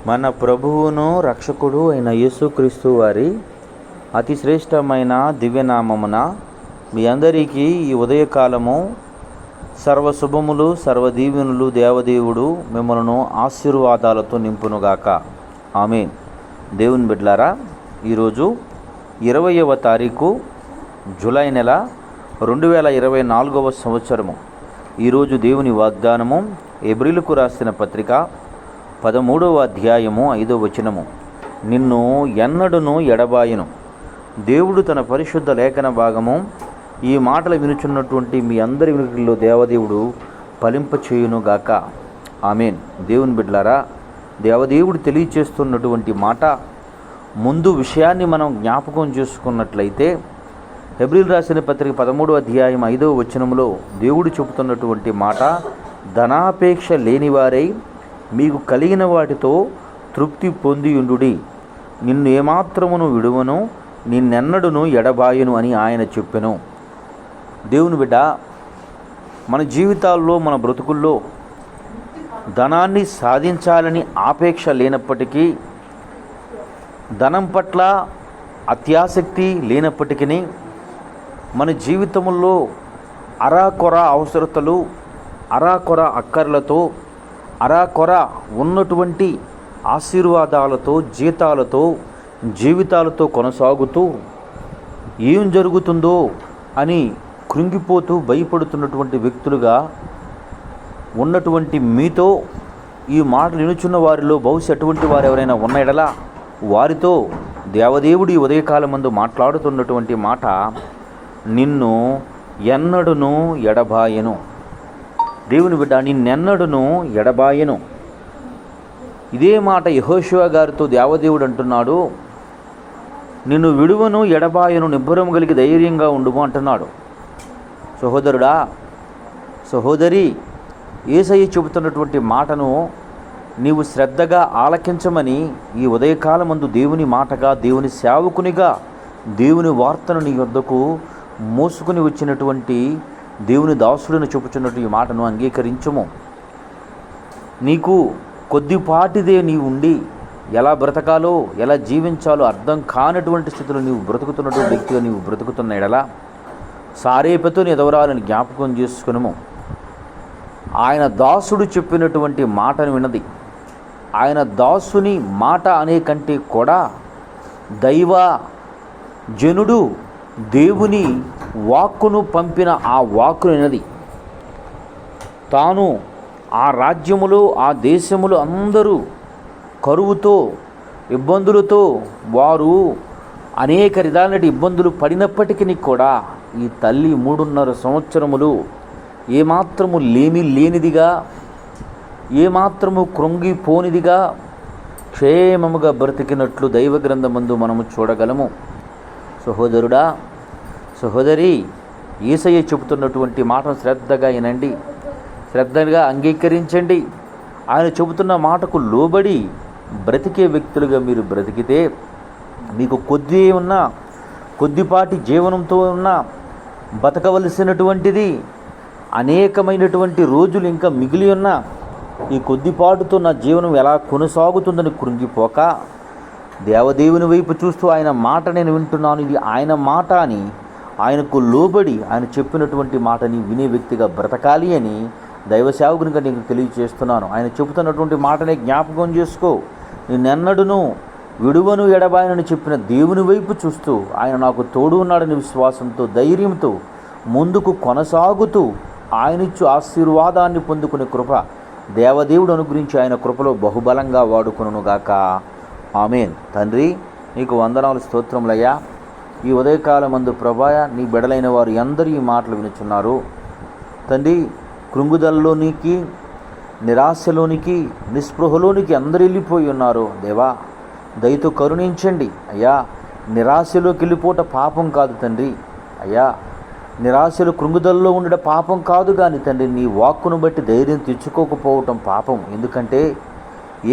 మన ప్రభువును రక్షకుడు అయిన యేసుక్రీస్తు వారి అతి శ్రేష్టమైన దివ్యనామమున మీ అందరికీ ఈ ఉదయకాలము సర్వశుభములు సర్వదీవెనలు దేవదేవుడు మిమ్మల్ని ఆశీర్వాదాలతో నింపునుగాక. ఆమేన్. దేవుని బిడ్డలారా, ఈరోజు 20వ తారీఖు జూలై నెల 2024వ సంవత్సరము. ఈరోజు దేవుని వాగ్దానము హెబ్రీయులకు రాసిన పత్రిక 13వ అధ్యాయము 5వ వచనము. నిన్ను ఎన్నడును ఎడబాయను. దేవుడు తన పరిశుద్ధ లేఖన భాగము ఈ మాటలు వినుచున్నటువంటి మీ అందరి వినుటిలో దేవదేవుడు ఫలింపచేయునుగాక. ఆమేన్. దేవుని బిడ్డలారా, దేవదేవుడు తెలియచేస్తున్నటువంటి మాట ముందు విషయాన్ని మనం జ్ఞాపకం చేసుకున్నట్లయితే హెబ్రీయులకు రాసిన పత్రిక 13వ అధ్యాయం 5వ వచనంలో దేవుడు చెబుతున్నటువంటి మాట, ధనాపేక్ష లేనివారై మీకు కలిగిన వాటితో తృప్తి పొందియుండుడి, నిన్ను ఏమాత్రమును విడువను, నిన్నెన్నడును ఎడబాయను అని ఆయన చెప్పెను. దేవుని బిడ్డ, మన జీవితాల్లో మన బ్రతుకుల్లో ధనాన్ని సాధించాలని ఆపేక్ష లేనప్పటికీ, ధనం పట్ల అత్యాసక్తి లేనప్పటికీ మన జీవితంలో అరాకొర అవసరతలు, అరాకొర అక్కర్లతో, అరాకొర ఉన్నటువంటి ఆశీర్వాదాలతో, జీతాలతో, జీవితాలతో కొనసాగుతూ ఏం జరుగుతుందో అని కృంగిపోతూ భయపడుతున్నటువంటి వ్యక్తులుగా ఉన్నటువంటి మీతో ఈ మాటలు వినుచున్న వారిలో బహుశా అటువంటి వారు ఎవరైనా ఉన్న ఎడల వారితో దేవదేవుడి ఉదయకాలమందు మాట్లాడుతున్నటువంటి మాట, నిన్ను ఎన్నడును ఎడబాయను. దేవుని బిడ్డ, నిన్నెన్నడును ఎడబాయను. ఇదే మాట యెహోషువ గారితో దేవదేవుడు అంటున్నాడు, నిన్ను విడువను, ఎడబాయను, నిబ్బరం కలిగి ధైర్యంగా ఉండుము అంటున్నాడు. సహోదరుడా, సహోదరి, యేసయ్య చెబుతున్నటువంటి మాటను నీవు శ్రద్ధగా ఆలకించమని ఈ ఉదయకాలమందు దేవుని మాటగా, దేవుని సేవకునిగా, దేవుని వార్తను నీ వద్దకు మోసుకుని వచ్చినటువంటి దేవుని దాసుడిని చెప్పుచున్నట్టు ఈ మాటను అంగీకరించము. నీకు కొద్దిపాటిదే నీవు ఉండి ఎలా బ్రతకాలో, ఎలా జీవించాలో అర్థం కానటువంటి స్థితిలో నీవు బ్రతుకుతున్నటువంటి వ్యక్తిగా నీవు బ్రతుకుతున్న ఎడలా సారేపతో ఎదవరాలని జ్ఞాపకం చేసుకునము. ఆయన దాసుడు చెప్పినటువంటి మాటను విన్నది. ఆయన దాసుని మాట అనే కంటే కూడా దైవ జనుడు దేవుని వాక్కును పంపిన ఆ వాక్కును విన్నది. తాను ఆ రాజ్యములో, ఆ దేశములో అందరూ కరువుతో, ఇబ్బందులతో వారు అనేక విధాలైన ఇబ్బందులు పడినప్పటికీ కూడా ఈ తల్లి 3.5 సంవత్సరములు ఏమాత్రము లేనిదిగా, ఏమాత్రము కృంగిపోనిదిగా క్షేమముగా బ్రతికినట్లు దైవ గ్రంథమందు మనము చూడగలము. సహోదరుడా, సహోదరి, యేసయ్య చెబుతున్నటువంటి మాటను శ్రద్ధగా వినండి, శ్రద్ధగా అంగీకరించండి. ఆయన చెబుతున్న మాటకు లోబడి బ్రతికే వ్యక్తులుగా మీరు బ్రతికితే మీకు కొద్దిపాటి జీవనంతో ఉన్న బతకవలసినటువంటిది అనేకమైనటువంటి రోజులు ఇంకా మిగిలి ఉన్న ఈ కొద్దిపాటుతో నా జీవనం ఎలా కొనసాగుతుందని కృంగిపోక దేవదేవుని వైపు చూస్తూ ఆయన మాట నేను వింటున్నాను, ఇది ఆయన మాట అని ఆయనకు లోబడి ఆయన చెప్పినటువంటి మాటని వినే వ్యక్తిగా బ్రతకాలి అని దైవ సేవకునిగా నీకు తెలియజేస్తున్నాను. ఆయన చెబుతున్నటువంటి మాటనే జ్ఞాపకం చేసుకో. నిన్నెన్నడును విడువను, ఎడబాయనని చెప్పిన దేవుని వైపు చూస్తూ ఆయన నాకు తోడు ఉన్నాడని విశ్వాసంతో, ధైర్యంతో ముందుకు కొనసాగుతూ ఆయనిచ్చు ఆశీర్వాదాన్ని పొందుకునే కృప దేవదేవుడు అనుగ్రహించి ఆయన కృపలో బహుబలంగా వాడుకొనుగాక. ఆమేన్. తండ్రి, నీకు వందనాలు, స్తోత్రములయ్యా. ఈ ఉదయకాలమందు ప్రభా, నీ బిడలైన వారు అందరూ ఈ మాటలు వినుచున్నారు తండ్రి. కృంగుదలలోనికి, నిరాశలోనికి, నిస్పృహలోనికి అందరూ వెళ్ళిపోయి ఉన్నారు. దేవా, దయతో కరుణించండి అయ్యా. నిరాశలోకి వెళ్ళిపోవట పాపం కాదు తండ్రి. అయ్యా, నిరాశలు కృంగుదలలో ఉండడం పాపం కాదు కానీ తండ్రి, నీ వాక్కును బట్టి ధైర్యం తెచ్చుకోకపోవటం పాపం. ఎందుకంటే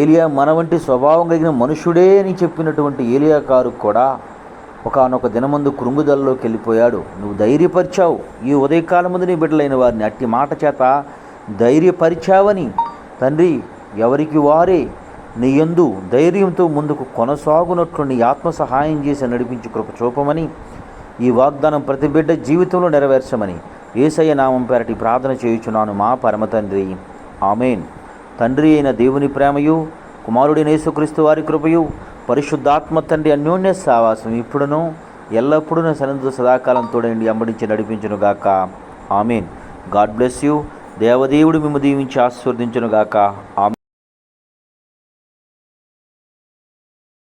ఏలియా మన వంటి స్వభావం కలిగిన మనుషుడే అని చెప్పినటువంటి ఏలియా గారు కూడా ఒకానొక దినమందు కృంగుదలలోకి వెళ్ళిపోయాడు. నువ్వు ధైర్యపరిచావు. ఈ ఉదయకాలం ముందు నీ బిడ్డలైన వారిని అట్టి మాట చేత ధైర్యపరిచావని తండ్రి, ఎవరికి వారే నీ యందు ధైర్యంతో ముందుకు కొనసాగునట్లు నీ ఆత్మ సహాయం చేసి నడిపించి కృప చూపమని, ఈ వాగ్దానం ప్రతి బిడ్డ జీవితంలో నెరవేర్చమని యేసయ్య నామం పేరటి ప్రార్థన చేయుచున్నాను మా పరమ తండ్రి. ఆమెన్. తండ్రి అయిన దేవుని ప్రేమయు, కుమారుడైన యేసుక్రీస్తు వారి కృపయు, పరిశుద్ధాత్మ తండ్రి అన్యోన్య సావాసం ఇప్పుడును ఎల్లప్పుడూ సన్నిధితో సదాకాలం తోడండి అంబడించి నడిపించునుగాక. ఆమెన్. God bless you. దేవదేవుడు మిమ్ము దీవించి ఆశీర్వదించునుగాక. ఆమెన్.